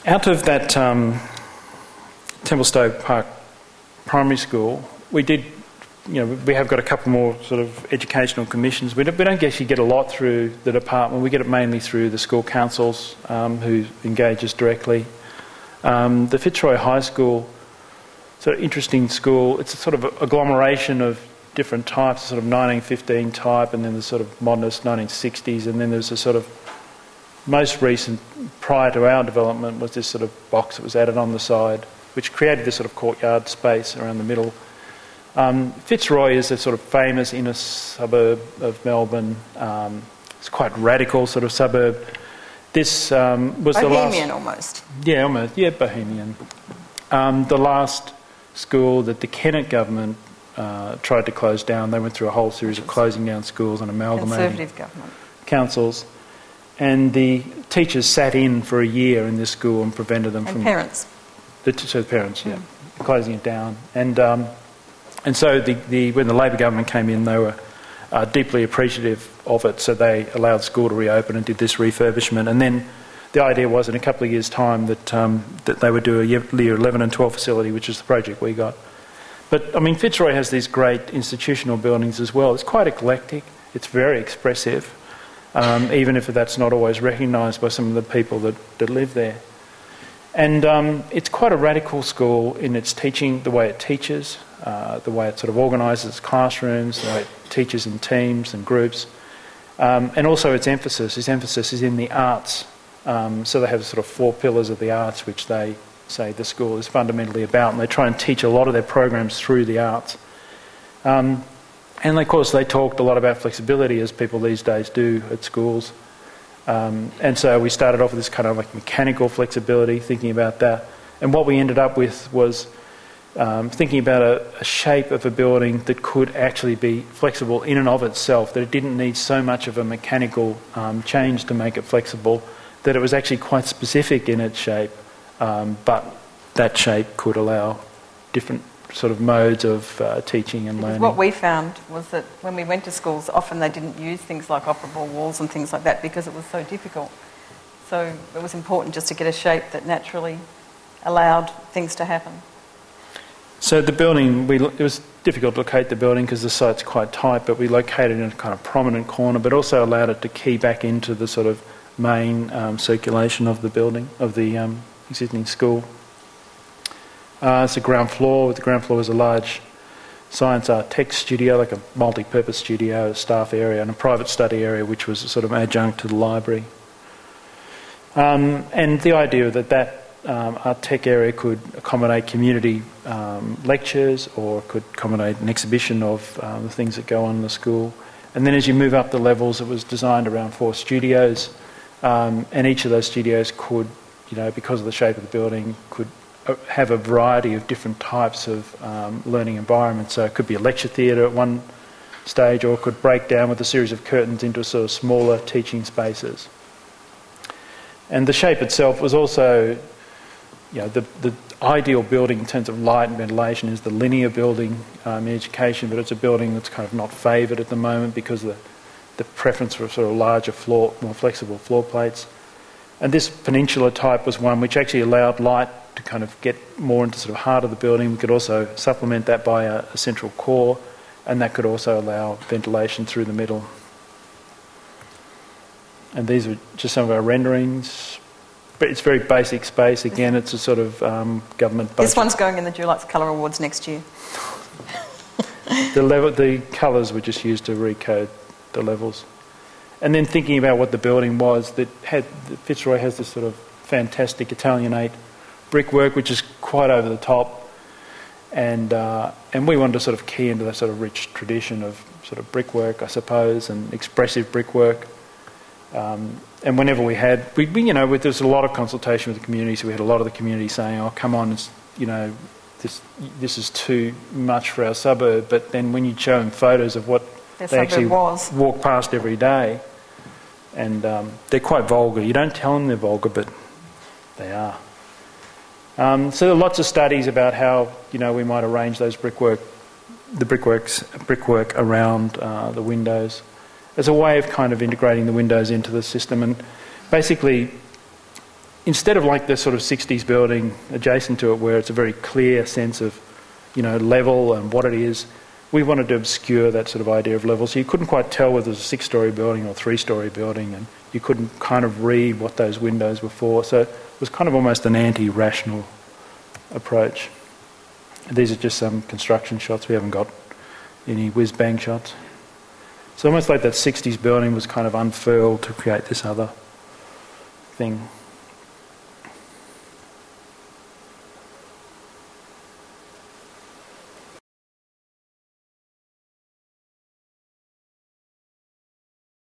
Out of that Templestowe Park Primary School, we did, we have got a couple more sort of educational commissions. We don't actually get a lot through the department. We get it mainly through the school councils who engage us directly. The Fitzroy High School, sort of interesting school. It's a sort of agglomeration of different types, sort of 1915 type, and then the sort of modernist 1960s, and then there's a sort of most recent, prior to our development, was this sort of box that was added on the side, which created this sort of courtyard space around the middle. Fitzroy is a sort of famous inner suburb of Melbourne. It's quite radical sort of suburb. This was the last... Bohemian almost. Yeah, almost. Yeah, bohemian. The last school that the Kennett government tried to close down, they went through a whole series of closing down schools and amalgamating Conservative government. Councils. And the teachers sat in for a year in this school and prevented them from... And parents. The parents, yeah, closing it down. And so when the Labor government came in, they were deeply appreciative of it, so they allowed school to reopen and did this refurbishment. And then the idea was in a couple of years' time that they would do a year 11 and 12 facility, which is the project we got. But, I mean, Fitzroy has these great institutional buildings as well. It's quite eclectic. It's very expressive. Even if that's not always recognised by some of the people that live there. And it's quite a radical school in its teaching, the way it teaches, the way it sort of organises its classrooms, the way it teaches in teams and groups, and also its emphasis. Its emphasis is in the arts. So they have sort of 4 pillars of the arts, which they say the school is fundamentally about, and they try and teach a lot of their programs through the arts. And of course they talked a lot about flexibility, as people these days do at schools. And so we started off with this kind of like mechanical flexibility, thinking about that. And what we ended up with was thinking about a shape of a building that could actually be flexible in and of itself, that it didn't need so much of a mechanical change to make it flexible, that it was actually quite specific in its shape, but that shape could allow different sort of modes of teaching and learning. What we found was that when we went to schools, often they didn't use things like operable walls and things like that because it was so difficult. So it was important just to get a shape that naturally allowed things to happen. So the building, it was difficult to locate the building because the site's quite tight, but we located it in a kind of prominent corner, but also allowed it to key back into the sort of main circulation of the building, of the existing school. It's a ground floor. The ground floor is a large science art tech studio, like a multi-purpose studio, a staff area and a private study area, which was a sort of adjunct to the library. And the idea that art tech area could accommodate community lectures, or could accommodate an exhibition of the things that go on in the school. And then as you move up the levels, it was designed around 4 studios, and each of those studios could, because of the shape of the building, could have a variety of different types of learning environments. So it could be a lecture theatre at one stage, or it could break down with a series of curtains into sort of smaller teaching spaces. And the shape itself was also, the ideal building in terms of light and ventilation is the linear building in education, but it's a building that's kind of not favoured at the moment because of the preference for sort of larger floor, more flexible floor plates. And this peninsula type was one which actually allowed light to kind of get more into sort of heart of the building. We could also supplement that by a central core, and that could also allow ventilation through the middle. And these are just some of our renderings. But it's very basic space. Again, it's a sort of government budget. This one's going in the Dulux Colour Awards next year. The colours were just used to recode the levels. And then thinking about what the building was, Fitzroy has this sort of fantastic Italianate brickwork, which is quite over the top, and we wanted to sort of key into that sort of rich tradition of sort of brickwork, I suppose, and expressive brickwork. And whenever we had, there was a lot of consultation with the community, so we had a lot of the community saying, "Oh, come on, this is too much for our suburb." But then when you show them photos of what they actually walk past every day, and they're quite vulgar. You don't tell them they're vulgar, but they are. So there are lots of studies about how we might arrange those brickwork around the windows as a way of kind of integrating the windows into the system. And basically, instead of like the sort of 60s building adjacent to it where it's a very clear sense of, level and what it is, we wanted to obscure that sort of idea of level. So you couldn't quite tell whether it was a 6-storey building or a 3-storey building, and you couldn't kind of read what those windows were for. So it was kind of almost an anti-rational approach. And these are just some construction shots. We haven't got any whiz-bang shots. So almost like that 60s building was kind of unfurled to create this other thing.